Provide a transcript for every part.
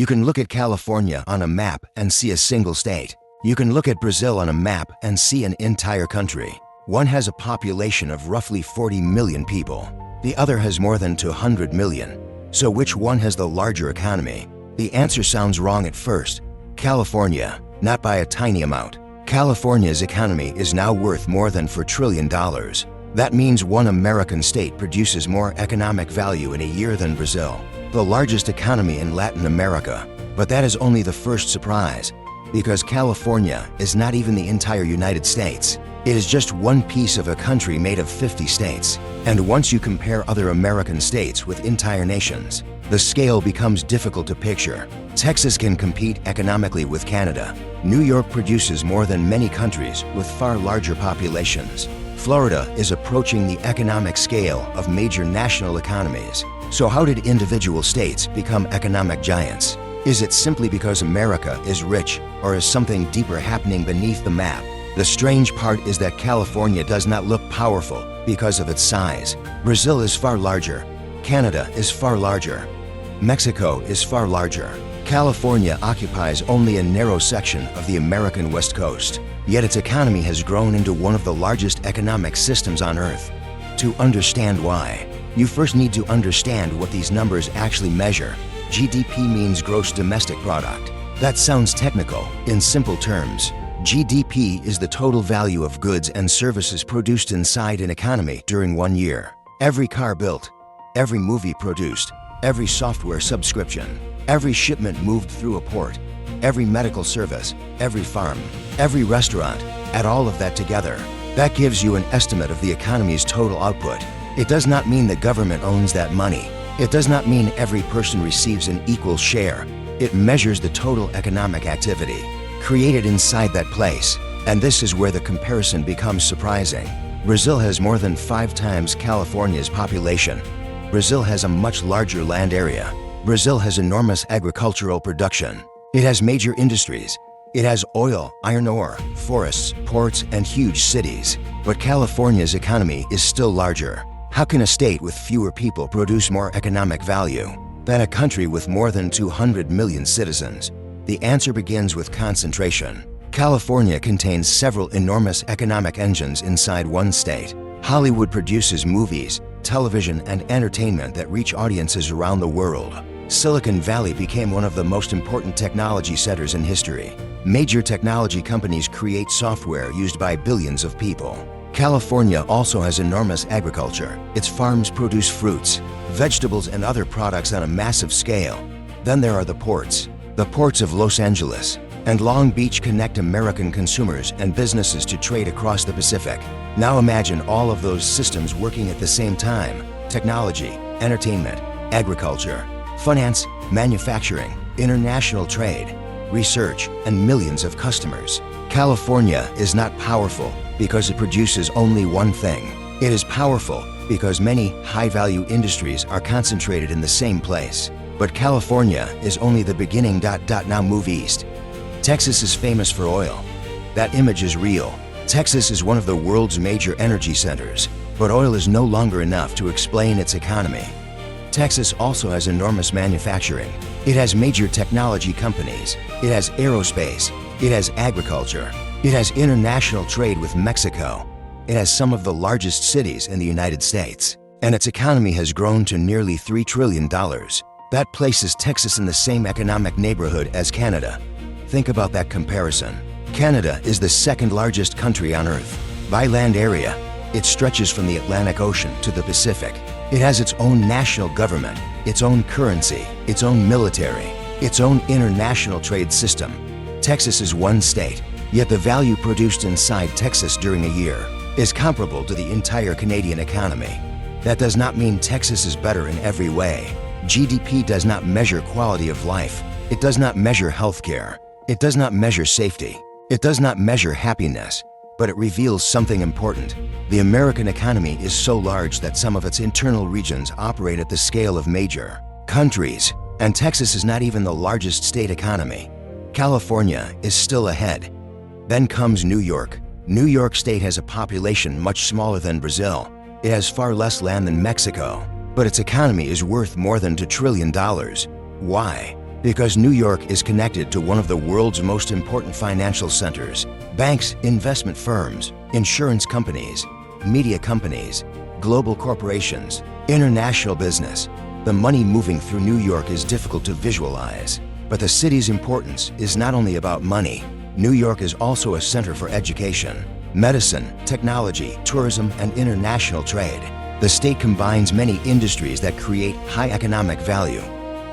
You can look at California on a map and see a single state. You can look at Brazil on a map and see an entire country. One has a population of roughly 40 million people. The other has more than 200 million. So which one has the larger economy? The answer sounds wrong at first. California, not by a tiny amount. California's economy is now worth more than $4 trillion. That means one American state produces more economic value in a year than Brazil, the largest economy in Latin America. But that is only the first surprise, because California is not even the entire United States. It is just one piece of a country made of 50 states. And once you compare other American states with entire nations, the scale becomes difficult to picture. Texas can compete economically with Canada. New York produces more than many countries with far larger populations. Florida is approaching the economic scale of major national economies. So how did individual states become economic giants? Is it simply because America is rich, or is something deeper happening beneath the map? The strange part is that California does not look powerful because of its size. Brazil is far larger. Canada is far larger. Mexico is far larger. California occupies only a narrow section of the American West Coast, yet its economy has grown into one of the largest economic systems on Earth. To understand why, you first need to understand what these numbers actually measure. GDP means gross domestic product. That sounds technical. In simple terms, GDP is the total value of goods and services produced inside an economy during 1 year. Every car built, every movie produced, every software subscription, every shipment moved through a port, every medical service, every farm, every restaurant, add all of that together. That gives you an estimate of the economy's total output. It does not mean the government owns that money. It does not mean every person receives an equal share. It measures the total economic activity created inside that place. And this is where the comparison becomes surprising. Brazil has more than 5 times California's population. Brazil has a much larger land area. Brazil has enormous agricultural production. It has major industries. It has oil, iron ore, forests, ports, and huge cities. But California's economy is still larger. How can a state with fewer people produce more economic value than a country with more than 200 million citizens? The answer begins with concentration. California contains several enormous economic engines inside one state. Hollywood produces movies, television, and entertainment that reach audiences around the world. Silicon Valley became one of the most important technology centers in history. Major technology companies create software used by billions of people. California also has enormous agriculture. Its farms produce fruits, vegetables, and other products on a massive scale. Then there are the ports. The ports of Los Angeles and Long Beach connect American consumers and businesses to trade across the Pacific. Now imagine all of those systems working at the same time: technology, entertainment, agriculture, finance, manufacturing, international trade, research, and millions of customers. California is not powerful because it produces only one thing. It is powerful because many high-value industries are concentrated in the same place. But California is only the beginning. Now move east. Texas is famous for oil. That image is real. Texas is one of the world's major energy centers, but oil is no longer enough to explain its economy. Texas also has enormous manufacturing. It has major technology companies. It has aerospace. It has agriculture. It has international trade with Mexico. It has some of the largest cities in the United States. And its economy has grown to nearly $3 trillion. That places Texas in the same economic neighborhood as Canada. Think about that comparison. Canada is the second largest country on Earth. By land area, it stretches from the Atlantic Ocean to the Pacific. It has its own national government, its own currency, its own military, its own international trade system. Texas is one state, yet the value produced inside Texas during a year is comparable to the entire Canadian economy. That does not mean Texas is better in every way. GDP does not measure quality of life. It does not measure healthcare. It does not measure safety. It does not measure happiness. But it reveals something important. The American economy is so large that some of its internal regions operate at the scale of major countries, and Texas is not even the largest state economy. California is still ahead. Then comes New York. New York State has a population much smaller than Brazil. It has far less land than Mexico, but its economy is worth more than $2 trillion. Why? Because New York is connected to one of the world's most important financial centers. Banks, investment firms, insurance companies, media companies, global corporations, international business. The money moving through New York is difficult to visualize. But the city's importance is not only about money. New York is also a center for education, medicine, technology, tourism, and international trade. The state combines many industries that create high economic value.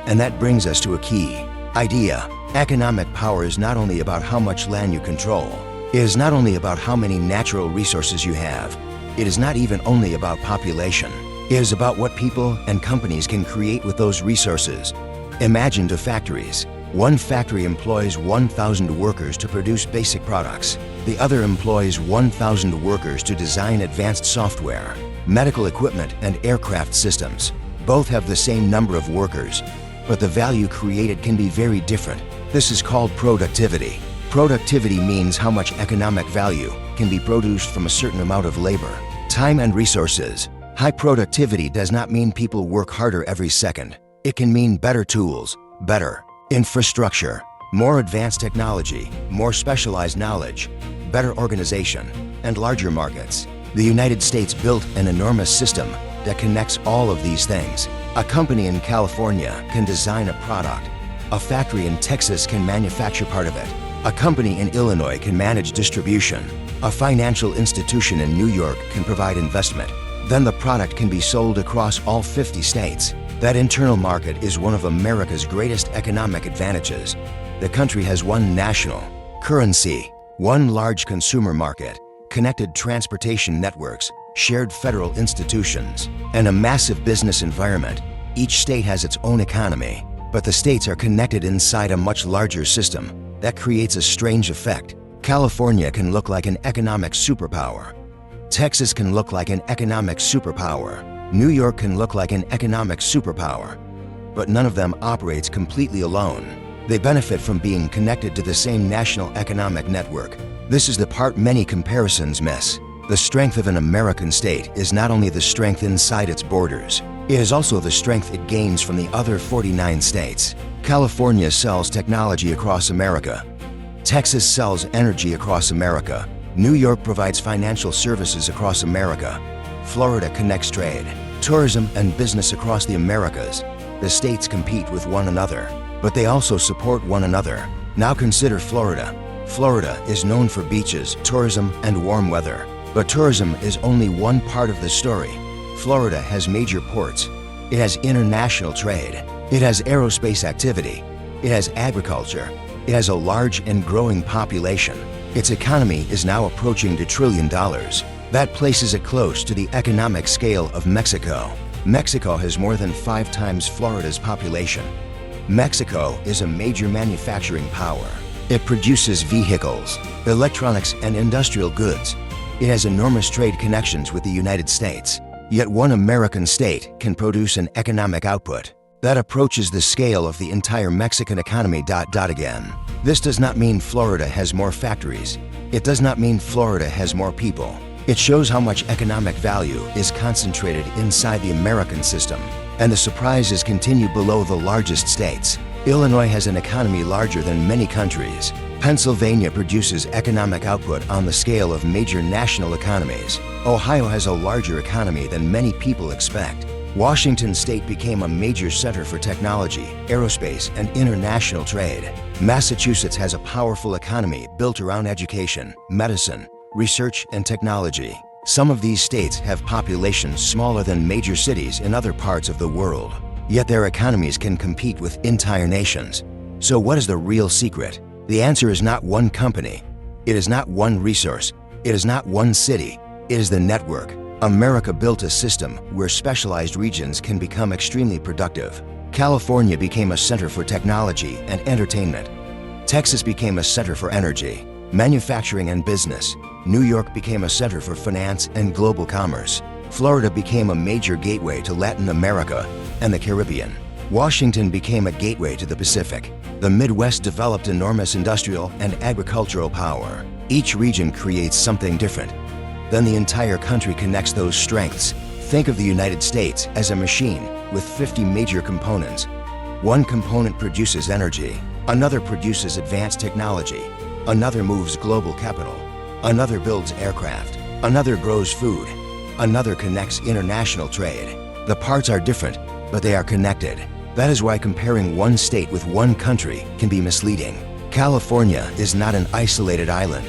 And that brings us to a key idea. Economic power is not only about how much land you control. It is not only about how many natural resources you have. It is not even only about population. It is about what people and companies can create with those resources. Imagine the factories. One factory employs 1,000 workers to produce basic products. The other employs 1,000 workers to design advanced software, medical equipment, and aircraft systems. Both have the same number of workers, but the value created can be very different. This is called productivity. Productivity means how much economic value can be produced from a certain amount of labor, time, and resources. High productivity does not mean people work harder every second. It can mean better tools, better infrastructure, more advanced technology, more specialized knowledge, better organization, and larger markets. The United States built an enormous system that connects all of these things. A company in California can design a product. A factory in Texas can manufacture part of it. A company in Illinois can manage distribution. A financial institution in New York can provide investment. Then the product can be sold across all 50 states. That internal market is one of America's greatest economic advantages. The country has one national currency, one large consumer market, connected transportation networks, shared federal institutions, and a massive business environment. Each state has its own economy, but the states are connected inside a much larger system. That creates a strange effect. California can look like an economic superpower. Texas can look like an economic superpower. New York can look like an economic superpower. But none of them operates completely alone. They benefit from being connected to the same national economic network. This is the part many comparisons miss. The strength of an American state is not only the strength inside its borders, it is also the strength it gains from the other 49 states. California sells technology across America. Texas sells energy across America. New York provides financial services across America. Florida connects trade, tourism, and business across the Americas. The states compete with one another, but they also support one another. Now consider Florida. Florida is known for beaches, tourism, and warm weather. But tourism is only one part of the story. Florida has major ports. It has international trade. It has aerospace activity. It has agriculture. It has a large and growing population. Its economy is now approaching $1 trillion. That places it close to the economic scale of Mexico. Mexico has more than 5 times Florida's population. Mexico is a major manufacturing power. It produces vehicles, electronics, and industrial goods. It has enormous trade connections with the United States. Yet one American state can produce an economic output that approaches the scale of the entire Mexican economy. Again. This does not mean Florida has more factories. It does not mean Florida has more people. It shows how much economic value is concentrated inside the American system. And the surprises continue below the largest states. Illinois has an economy larger than many countries. Pennsylvania produces economic output on the scale of major national economies. Ohio has a larger economy than many people expect. Washington State became a major center for technology, aerospace, and international trade. Massachusetts has a powerful economy built around education, medicine, research, and technology. Some of these states have populations smaller than major cities in other parts of the world, yet their economies can compete with entire nations. So what is the real secret? The answer is not one company. It is not one resource. It is not one city. It is the network. America built a system where specialized regions can become extremely productive. California became a center for technology and entertainment. Texas became a center for energy, manufacturing, and business. New York became a center for finance and global commerce. Florida became a major gateway to Latin America and the Caribbean. Washington became a gateway to the Pacific. The Midwest developed enormous industrial and agricultural power. Each region creates something different. Then the entire country connects those strengths. Think of the United States as a machine with 50 major components. One component produces energy, another produces advanced technology, another moves global capital, another builds aircraft, another grows food, another connects international trade. The parts are different, but they are connected. That is why comparing one state with one country can be misleading. California is not an isolated island.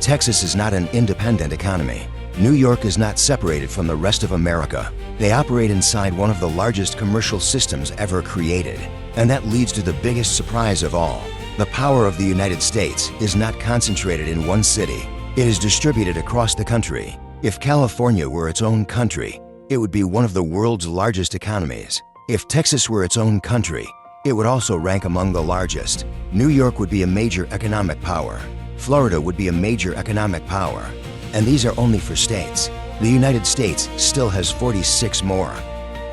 Texas is not an independent economy. New York is not separated from the rest of America. They operate inside one of the largest commercial systems ever created. And that leads to the biggest surprise of all. The power of the United States is not concentrated in one city. It is distributed across the country. If California were its own country, it would be one of the world's largest economies. If Texas were its own country, it would also rank among the largest. New York would be a major economic power. Florida would be a major economic power. And these are only for states. The United States still has 46 more.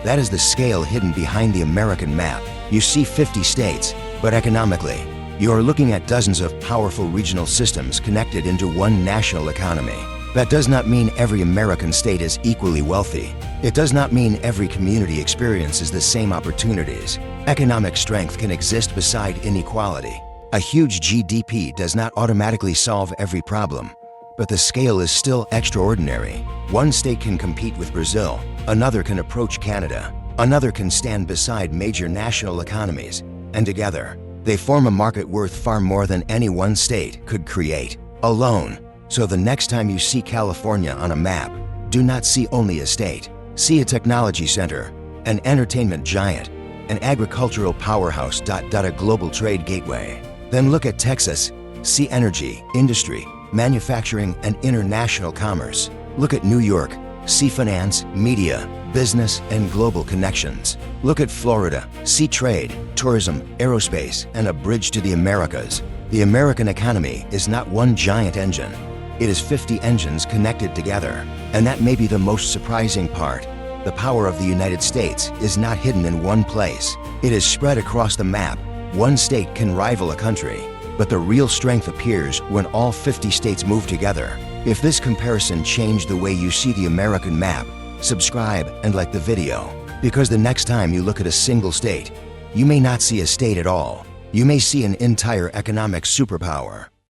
That is the scale hidden behind the American map. You see 50 states, but economically, you are looking at dozens of powerful regional systems connected into one national economy. That does not mean every American state is equally wealthy. It does not mean every community experiences the same opportunities. Economic strength can exist beside inequality. A huge GDP does not automatically solve every problem, but the scale is still extraordinary. One state can compete with Brazil, another can approach Canada, another can stand beside major national economies, and together, they form a market worth far more than any one state could create alone. So the next time you see California on a map, do not see only a state. See a technology center, an entertainment giant, an agricultural powerhouse, a global trade gateway. Then look at Texas, see energy, industry, manufacturing, and international commerce. Look at New York, see finance, media, business, and global connections. Look at Florida, see trade, tourism, aerospace, and a bridge to the Americas. The American economy is not one giant engine. It is 50 engines connected together. And that may be the most surprising part. The power of the United States is not hidden in one place. It is spread across the map. One state can rival a country, but the real strength appears when all 50 states move together. If this comparison changed the way you see the American map, subscribe and like the video, because the next time you look at a single state, you may not see a state at all. You may see an entire economic superpower.